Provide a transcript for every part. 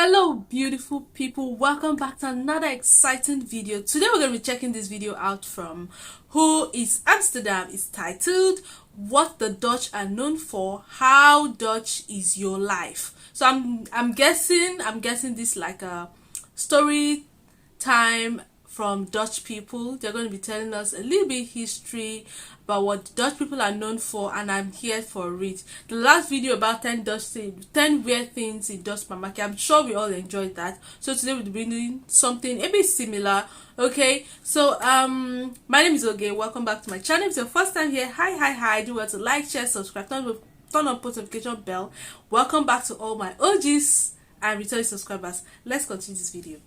Hello beautiful people, welcome back to another exciting video. Today we're going to be checking this video out from Who is Amsterdam. It's titled What the Dutch Are Known For, How Dutch Is Your Life. So I'm guessing this like a story time from Dutch people. They're going to be telling us a little bit history about what Dutch people are known for, and I'm here for it. The last video about 10 weird things in Dutch market, I'm sure we all enjoyed that. So today we'll be doing something a bit similar. Okay, so my name is Oge. Welcome back to my channel. If it's your first time here, hi, do well to like, share, subscribe, turn on post notification bell. Welcome back to all my OGs and returning subscribers. Let's continue this video.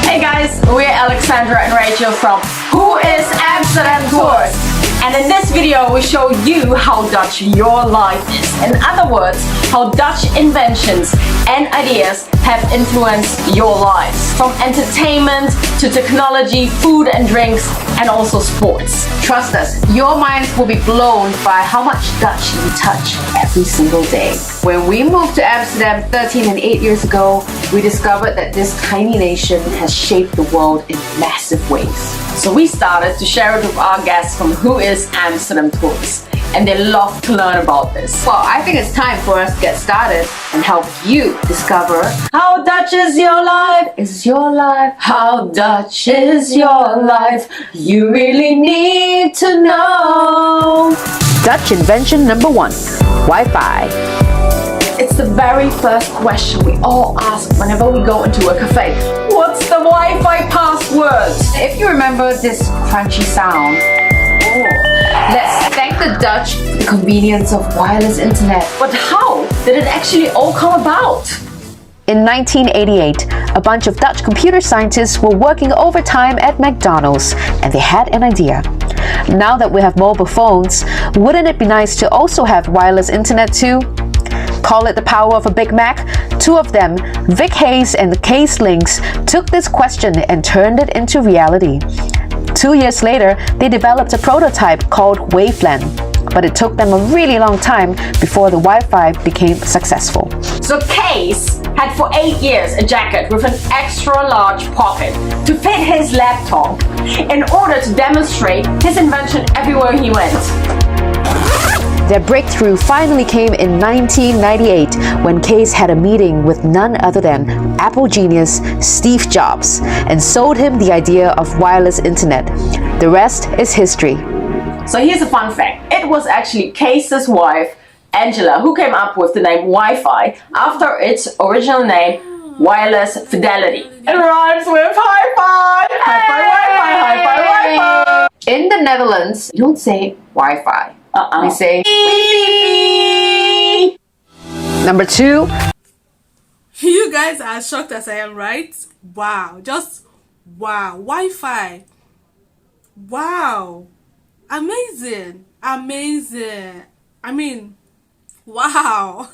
Hey guys, we're Alexandra and Rachel from Who is Amsterdam Tours, and in this video we show you how Dutch your life is. In other words, how Dutch inventions and ideas have influenced your lives, from entertainment to technology, food and drinks, and also sports. Trust us, your minds will be blown by how much Dutch you touch every single day. When we moved to Amsterdam 13 and 8 years ago, we discovered that this tiny nation has shaped the world in massive ways. So we started to share it with our guests from Who is Amsterdam Tours, and they love to learn about this. Well, I think it's time for us to get started and help you discover how Dutch is your life, how Dutch is your life. You really need to know. Dutch invention number 1, Wi-Fi. It's the very first question we all ask whenever we go into a cafe. What's the Wi-Fi password? If you remember this crunchy sound, let's thank the Dutch for the convenience of wireless internet. But how did it actually all come about? In 1988, a bunch of Dutch computer scientists were working overtime at McDonald's, and they had an idea. Now that we have mobile phones, wouldn't it be nice to also have wireless internet too? Call it the power of a Big Mac. Two of them, Vic Hayes and Case Links, took this question and turned it into reality. 2 years later, they developed a prototype called WaveLAN, but it took them a really long time before the Wi-Fi became successful. So Case had for 8 years a jacket with an extra large pocket to fit his laptop in order to demonstrate his invention everywhere he went. Their breakthrough finally came in 1998 when Case had a meeting with none other than Apple genius Steve Jobs and sold him the idea of wireless internet. The rest is history. So here's a fun fact. It was actually Case's wife, Angela, who came up with the name Wi-Fi after its original name, Wireless Fidelity. It rhymes with high-five! High-five, Wi-Fi! In the Netherlands, you don't say Wi-Fi. We say Wi-Fi. Number 2. You guys are shocked as I am, right? Wow, just wow. Wi-Fi. Wow. Amazing. I mean, wow.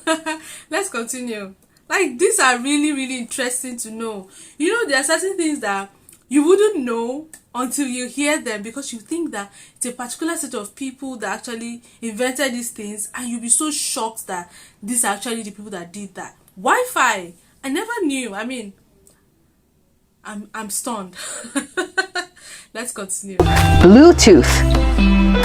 Let's continue. Like, these are really interesting to know. You know, there are certain things that you wouldn't know until you hear them, because you think that it's a particular set of people that actually invented these things, and you'll be so shocked that these are actually the people that did that. Wi-Fi, I never knew. I mean, I'm stunned. Let's continue. Bluetooth.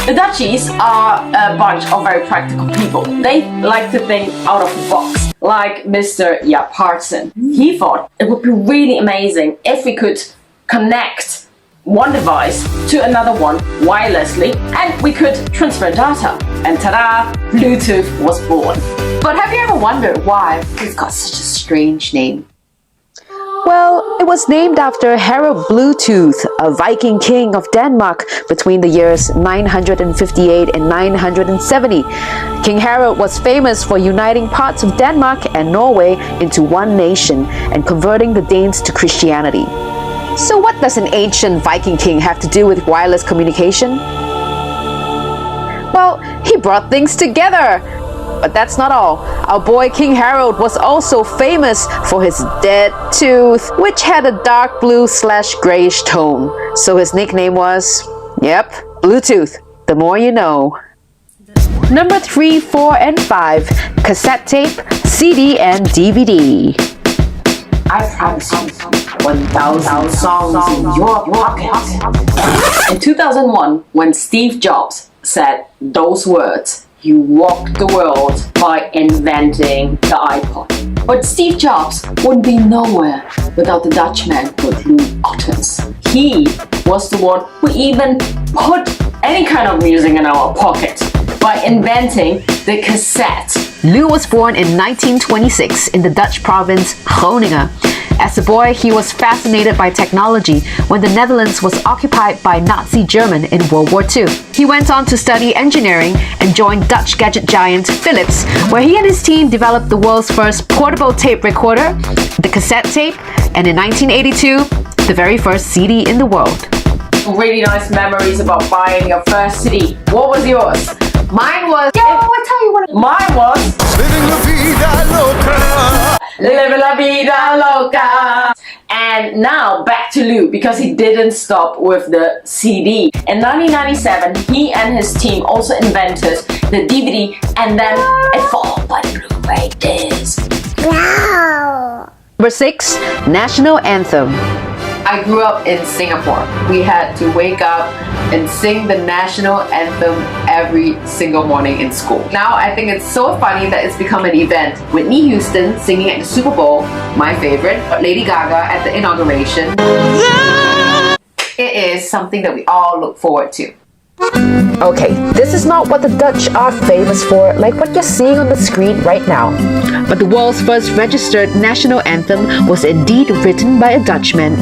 The Dutchies are a bunch of very practical people. They like to think out of the box, like Mr. Jaap Hartsen. He thought it would be really amazing if we could connect one device to another one wirelessly, and we could transfer data. And ta-da! Bluetooth was born. But have you ever wondered why it's got such a strange name? Well, it was named after Harald Bluetooth, a Viking king of Denmark between the years 958 and 970. King Harald was famous for uniting parts of Denmark and Norway into one nation and converting the Danes to Christianity. So what does an ancient Viking king have to do with wireless communication? Well, he brought things together. But that's not all. Our boy King Harold was also famous for his dead tooth, which had a dark blue/grayish tone. So his nickname was, yep, Bluetooth. The more you know. Number 3, 4, and 5, cassette tape, CD, and DVD. I promise you 1,000 songs in your pocket. In 2001, when Steve Jobs said those words, he walked the world by inventing the iPod. But Steve Jobs wouldn't be nowhere without the Dutchman called Lou Ottens. He was the one who even put any kind of music in our pocket by inventing the cassette. Lou was born in 1926 in the Dutch province Groningen. As a boy, he was fascinated by technology when the Netherlands was occupied by Nazi Germany in World War II. He went on to study engineering and joined Dutch gadget giant Philips, where he and his team developed the world's first portable tape recorder, the cassette tape, and in 1982, the very first CD in the world. Really nice memories about buying your first CD. What was yours? Mine was... I'll tell you what. Mine was... Living la vida loca. Living la vida loca. And now back to Lou, because he didn't stop with the CD. In 1997, he and his team also invented the DVD, and then it followed by the Blu-ray disc. Wow. Number 6, National Anthem. I grew up in Singapore. We had to wake up and sing the national anthem every single morning in school. Now I think it's so funny that it's become an event. Whitney Houston singing at the Super Bowl, my favorite, Lady Gaga at the inauguration. It is something that we all look forward to. Okay, this is not what the Dutch are famous for, like what you're seeing on the screen right now. But the world's first registered national anthem was indeed written by a Dutchman.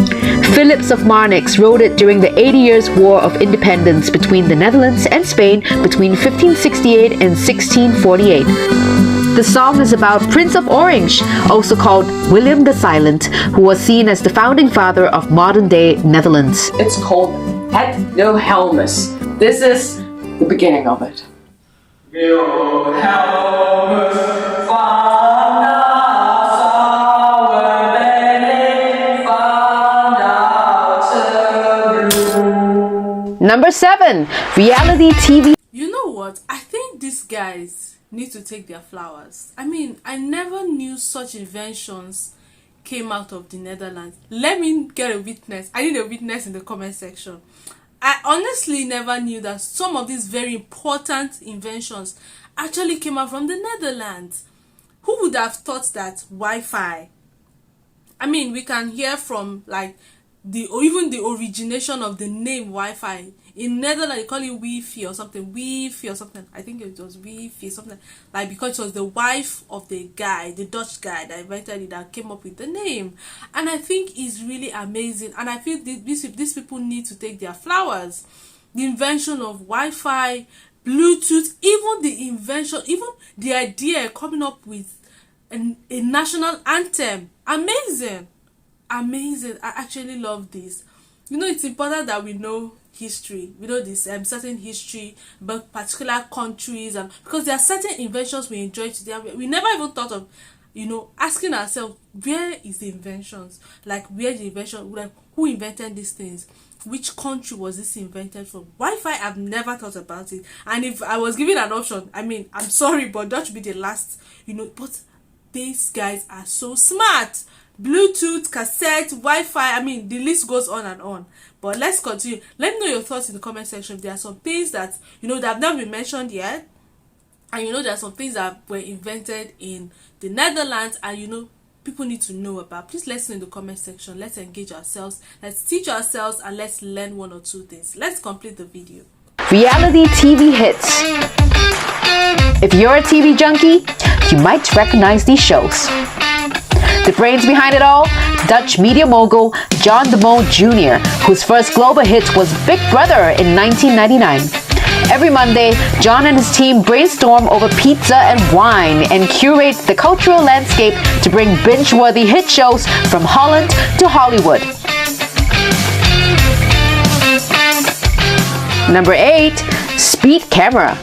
Philips of Marnix wrote it during the 80 Years' War of Independence between the Netherlands and Spain between 1568 and 1648. The song is about Prince of Orange, also called William the Silent, who was seen as the founding father of modern-day Netherlands. It's called Het Wilhelmus. This is the beginning of it. Number 7, reality TV. You know what? I think these guys need to take their flowers. I mean, I never knew such inventions came out of the Netherlands. Let me get a witness. I need a witness in the comment section. I honestly never knew that some of these very important inventions actually came out from the Netherlands. Who would have thought that Wi-Fi? I mean, we can hear from like even the origination of the name Wi-Fi. In Netherlands, they call it Wi-Fi or something. Wi-Fi or something. I think it was Wi-Fi something. Like, because it was the wife of the guy, the Dutch guy that invented it, that came up with the name. And I think it's really amazing. And I feel these people need to take their flowers. The invention of Wi-Fi, Bluetooth, even the invention, even the idea coming up with a national anthem. Amazing. Amazing. I actually love this. You know, it's important that we know history. We know this certain history about particular countries, and because there are certain inventions we enjoy today, we never even thought of, you know, asking ourselves, where is the inventions? Like, where the invention, like, who invented these things? Which country was this invented from? Wi-Fi, I've never thought about it. And if I was given an option, I mean, I'm sorry, but that should be the last, you know. But these guys are so smart. Bluetooth, cassette, Wi-Fi, I mean, the list goes on and on. But let's continue. Let me know your thoughts in the comment section. There are some things that, you know, that have not been mentioned yet. And you know, there are some things that were invented in the Netherlands, and you know, people need to know about. Please let us know in the comment section. Let's engage ourselves. Let's teach ourselves, and let's learn one or two things. Let's complete the video. Reality TV hits. If you're a TV junkie, you might recognize these shows. The brains behind it all, Dutch media mogul John de Mol Jr., whose first global hit was Big Brother in 1999. Every Monday, John and his team brainstorm over pizza and wine and curate the cultural landscape to bring binge-worthy hit shows from Holland to Hollywood. Number 8, Speed Camera.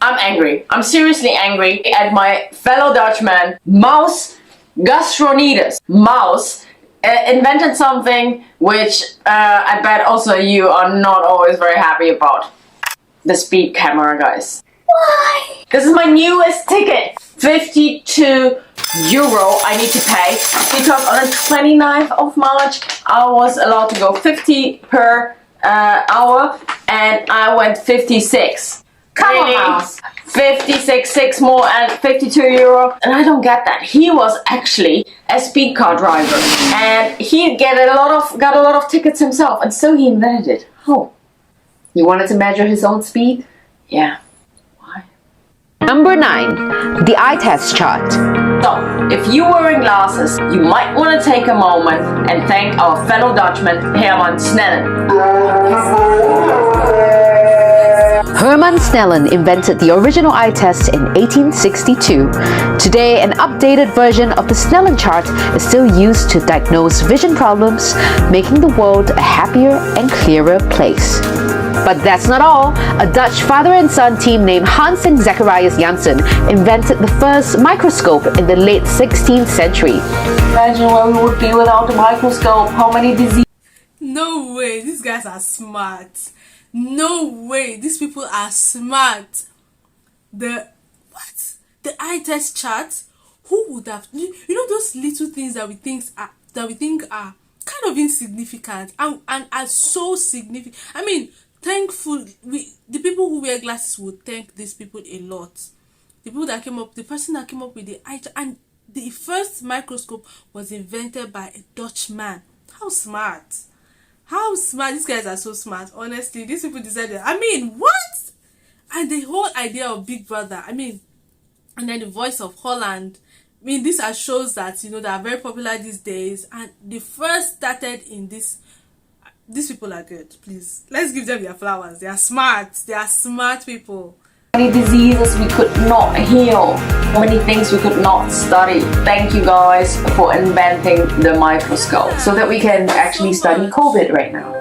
I'm angry. I'm seriously angry at my fellow Dutchman, Maus Gastronides. Maus invented something which I bet also you are not always very happy about. The speed camera, guys. Why? This is my newest ticket. 52 euro I need to pay because on the 29th of March I was allowed to go 50 per hour and I went 56. Come on, 56, 6 more and 52 euro, and I don't get that. He was actually a speed car driver and he got a lot of tickets himself, and so he invented it. Oh, You wanted to measure his own speed? yeah. Number 9. The eye test chart. So, if you're wearing glasses, you might want to take a moment and thank our fellow Dutchman, Herman Snellen. Herman Snellen invented the original eye test in 1862. Today, an updated version of the Snellen chart is still used to diagnose vision problems, making the world a happier and clearer place. But that's not all. A Dutch father and son team named Hans and Zacharias Janssen invented the first microscope in the late 16th century. Imagine where we would be without a microscope. How many diseases? No way, these guys are smart. No way, these people are smart. The eye test chart? Who would have? You know those little things that we think are kind of insignificant and are so significant. I mean, thankful the people who wear glasses would thank these people a lot. The person that came up with the eye chart, and the first microscope was invented by a Dutchman. How smart! How smart! These guys are so smart. Honestly, these people decided. I mean, what? And the whole idea of Big Brother. I mean, and then the Voice of Holland. I mean, these are shows that that are very popular these days, and they first started in this. These people are good. Please, let's give them their flowers. They are smart. They are smart people. Many diseases we could not heal, many things we could not study. Thank you guys for inventing the microscope So that we can actually study COVID right now.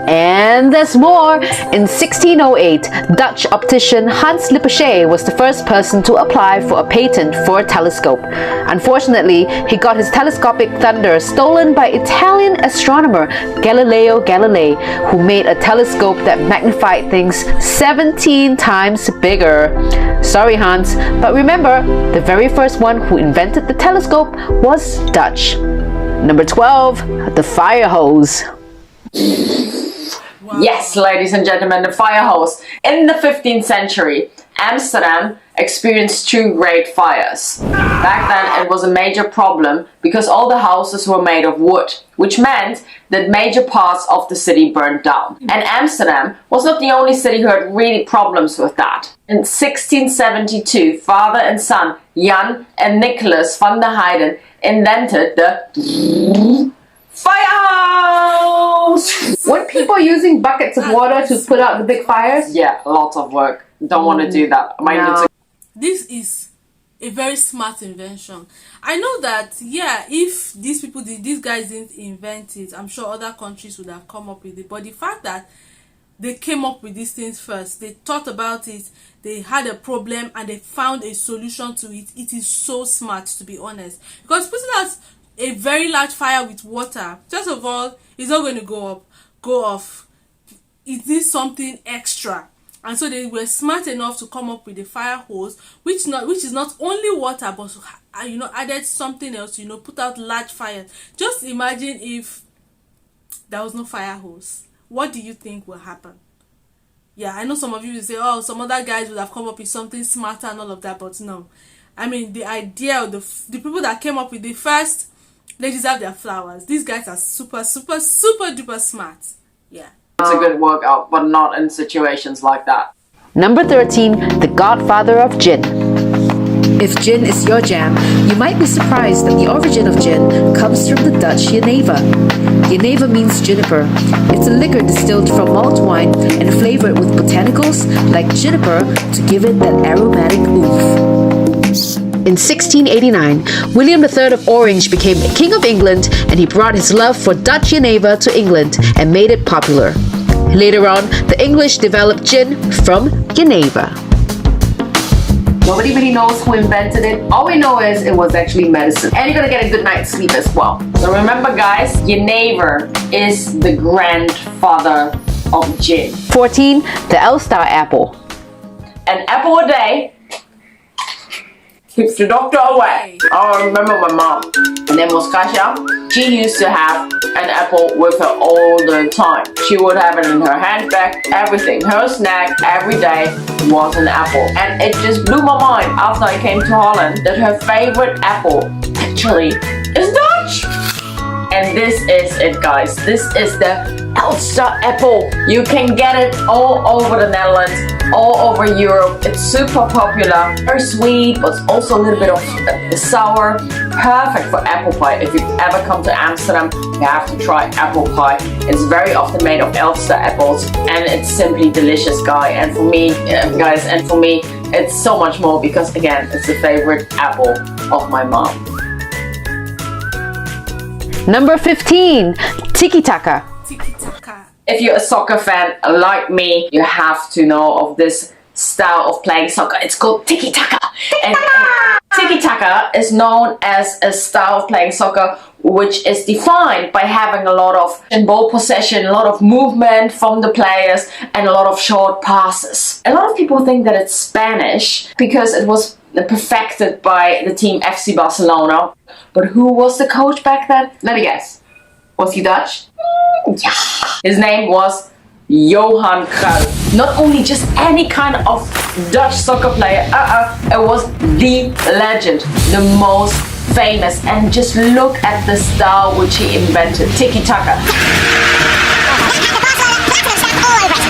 And there's more! In 1608, Dutch optician Hans Lippershey was the first person to apply for a patent for a telescope. Unfortunately, he got his telescopic thunder stolen by Italian astronomer Galileo Galilei, who made a telescope that magnified things 17 times bigger. Sorry, Hans, but remember, the very first one who invented the telescope was Dutch. Number 12, the fire hose. Wow. Yes, ladies and gentlemen, the fire hose. In the 15th century, Amsterdam experienced 2 great fires. Back then, it was a major problem because all the houses were made of wood, which meant that major parts of the city burned down. And Amsterdam was not the only city who had really problems with that. In 1672, father and son, Jan and Nicholas van der Heyden, invented the fire hose! Weren't people using buckets of water to put out the big fires? Yeah, lots of work. Don't want to do that. No. This is a very smart invention. I know that, yeah, if these guys didn't invent it, I'm sure other countries would have come up with it. But the fact that they came up with these things first, they thought about it, they had a problem and they found a solution to it. It is so smart, to be honest. Because putting out a very large fire with water, first of all, it's not going to go off. It needs something extra. And so they were smart enough to come up with a fire hose, which is not only water, but added something else to put out large fires. Just imagine if there was no fire hose. What do you think will happen? Yeah, I know some of you will say, oh, some other guys would have come up with something smarter and all of that, but no. I mean, the idea of the people that came up with the first, they deserve their flowers. These guys are super, super, super duper smart. Yeah. It's a good workout, but not in situations like that. Number 13, the godfather of gin. If gin is your jam, you might be surprised that the origin of gin comes from the Dutch jenever. Jenever means juniper. It's a liquor distilled from malt wine and flavored with botanicals like juniper to give it that aromatic oomph. In 1689, William III of Orange became King of England, and he brought his love for Dutch jenever to England and made it popular. Later on, the English developed gin from jenever. Nobody really knows who invented it. All we know is it was actually medicine. And you're gonna get a good night's sleep as well. So remember guys, jenever is the grandfather of gin. 14, the Elstar apple. An apple a day keeps the doctor away. I remember my mom. Her name was Kasia. She used to have an apple with her all the time. She would have it in her handbag, everything. Her snack every day was an apple. And it just blew my mind after I came to Holland that her favorite apple actually is Dutch. And this is it, guys. This is the Elstar apple. You can get it all over the Netherlands, all over Europe. It's super popular, very sweet, but also a little bit of sour. Perfect for apple pie. If you ever come to Amsterdam, you have to try apple pie. It's very often made of Elstar apples, and it's simply delicious, guys. And for me, it's so much more because again, it's the favorite apple of my mom. Number 15, Tiki-taka. Tiki-taka. If you're a soccer fan like me, you have to know of this style of playing soccer. It's called Tiki-taka. And Tiki-taka is known as a style of playing soccer which is defined by having a lot of ball possession, a lot of movement from the players, and a lot of short passes. A lot of people think that it's Spanish because it was perfected by the team FC Barcelona. But who was the coach back then? Let me guess. Was he Dutch? Yeah. His name was Johan Cruyff. Not only just any kind of Dutch soccer player, it was the legend, the most famous. And just look at the style which he invented, Tiki-taka.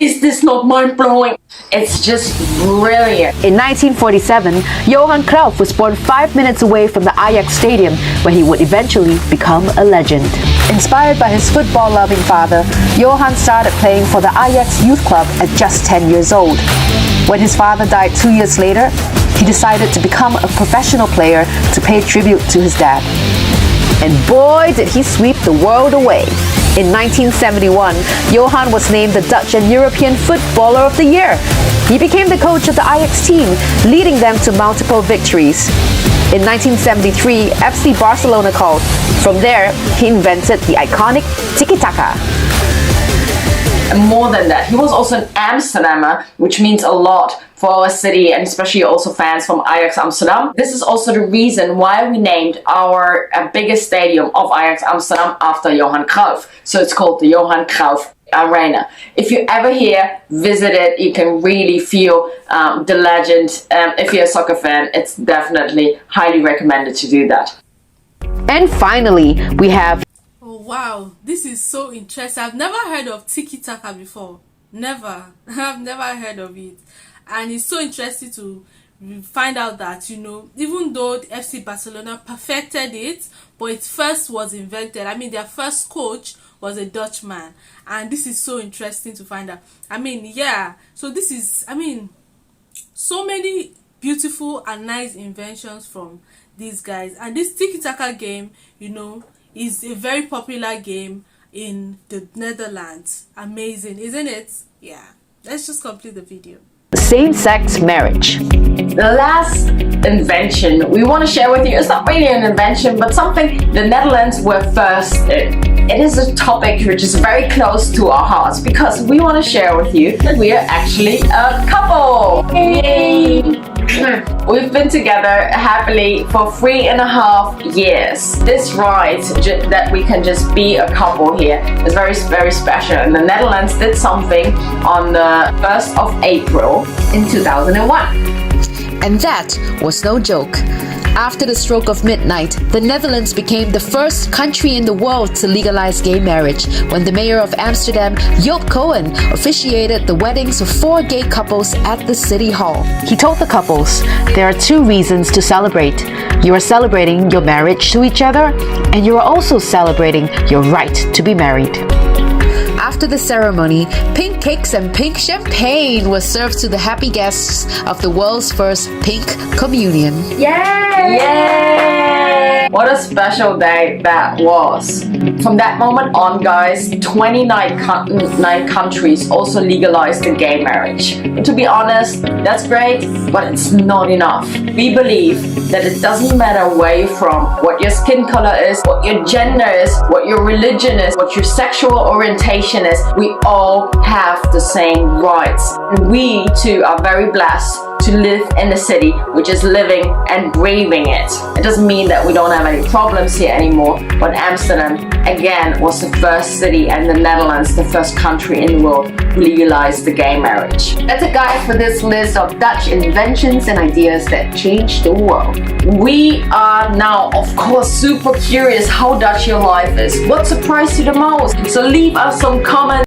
Is this not mind-blowing? It's just brilliant. In 1947, Johan Cruyff was born 5 minutes away from the Ajax stadium, where he would eventually become a legend. Inspired by his football-loving father, Johan started playing for the Ajax youth club at just 10 years old. When his father died 2 years later, he decided to become a professional player to pay tribute to his dad. And boy, did he sweep the world away. In 1971, Johan was named the Dutch and European Footballer of the Year. He became the coach of the Ajax team, leading them to multiple victories. In 1973, FC Barcelona called. From there, he invented the iconic Tiki-taka. And more than that, he was also an Amsterdammer, which means a lot for our city, and especially also fans from Ajax Amsterdam. This is also the reason why we named our biggest stadium of Ajax Amsterdam after Johan Cruyff. So it's called the Johan Cruyff Arena. If you ever here, visit it. You can really feel the legend. If you're a soccer fan, it's definitely highly recommended to do that. And finally, we have... Oh wow, this is so interesting. I've never heard of Tiki-taka before. Never. I've never heard of it. And it's so interesting to find out that, you know, even though the FC Barcelona perfected it, but it first was invented. I mean, their first coach was a Dutchman. And this is so interesting to find out. I mean, yeah. So this is, I mean, so many beautiful and nice inventions from these guys. And this Tiki-taka game, you know, is a very popular game in the Netherlands. Amazing, isn't it? Yeah. Let's just complete the video. Same-sex marriage. The last invention we want to share with you is not really an invention, but something the Netherlands were first in. It is a topic which is very close to our hearts because we want to share with you that we are actually a couple. Yay! We've been together happily for 3.5 years. This right that we can just be a couple here is very, very special. And the Netherlands did something on the 1st of April in 2001. And that was no joke. After the stroke of midnight, the Netherlands became the first country in the world to legalize gay marriage when the mayor of Amsterdam, Joop Cohen, officiated the weddings of 4 gay couples at the city hall. He told the couples, there are 2 reasons to celebrate. You are celebrating your marriage to each other, and you are also celebrating your right to be married. After the ceremony, pink cakes and pink champagne was served to the happy guests of the world's first pink communion. Yay! Yay! What a special day that was. From that moment on, guys, 29 countries also legalized the gay marriage. And to be honest, that's great, but it's not enough. We believe that it doesn't matter where you're from, what your skin color is, what your gender is, what your religion is, what your sexual orientation is, we all have the same rights. And we too are very blessed to live in the city. We're just living and breathing it. It doesn't mean that we don't have any problems here anymore, but Amsterdam, again, was the first city and the Netherlands, the first country in the world who legalized the gay marriage. That's a guide for this list of Dutch inventions and ideas that changed the world. We are now, of course, super curious how Dutch your life is. What surprised you the most? So leave us some comments.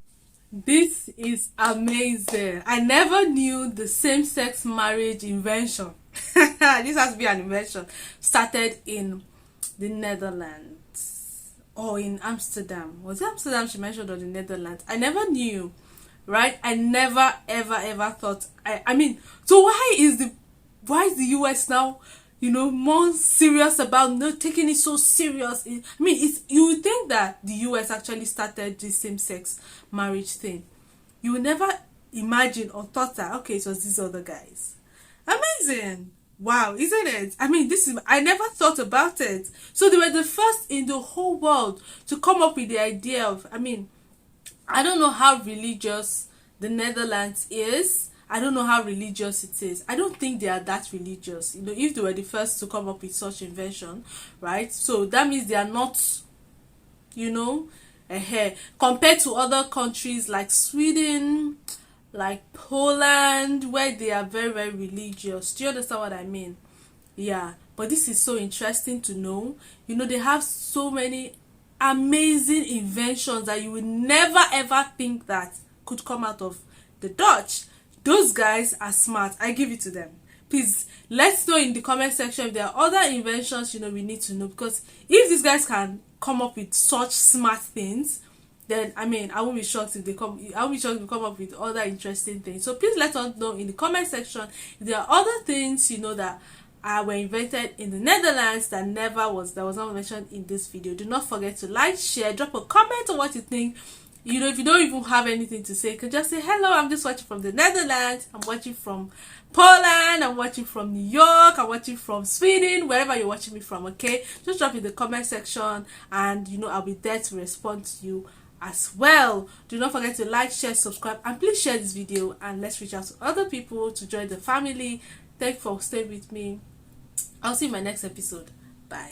This is amazing. I never knew the same-sex marriage invention. This has to be an invention. Started in the Netherlands or in Amsterdam. Was it Amsterdam she mentioned, or the Netherlands? I never knew, right? I never ever thought. I mean, so why is the US now, you know, more serious about not taking it so serious? I mean, you would think that the US actually started this same-sex marriage thing. You would never imagine or thought that, okay, it was these other guys. Amazing. Wow, isn't it? I mean, I never thought about it. So they were the first in the whole world to come up with the idea of, I mean, I don't know how religious the Netherlands is. I don't know how religious it is. I don't think they are that religious. You know, if they were the first to come up with such invention, right? So that means they are not, you know, compared to other countries like Sweden, like Poland, where they are very religious. Do you understand what I mean? Yeah, but this is so interesting to know. You know, they have so many amazing inventions that you would never ever think that could come out of the Dutch. Those guys are smart. I give it to them. Please let's know in the comment section if there are other inventions, you know, we need to know, because if these guys can come up with such smart things, then I mean, I won't be shocked if they come up with other interesting things. So please let us know in the comment section if there are other things, you know, that were invented in the Netherlands that was not mentioned in this video. Do not forget to like, share, drop a comment on what you think. You know, if you don't even have anything to say, you can just say, hello, I'm just watching from the Netherlands, I'm watching from Poland, I'm watching from New York, I'm watching from Sweden, wherever you're watching me from, okay? Just drop in the comment section and, you know, I'll be there to respond to you as well. Do not forget to like, share, subscribe, and please share this video, and let's reach out to other people to join the family. Thanks for staying with me. I'll see you in my next episode. Bye.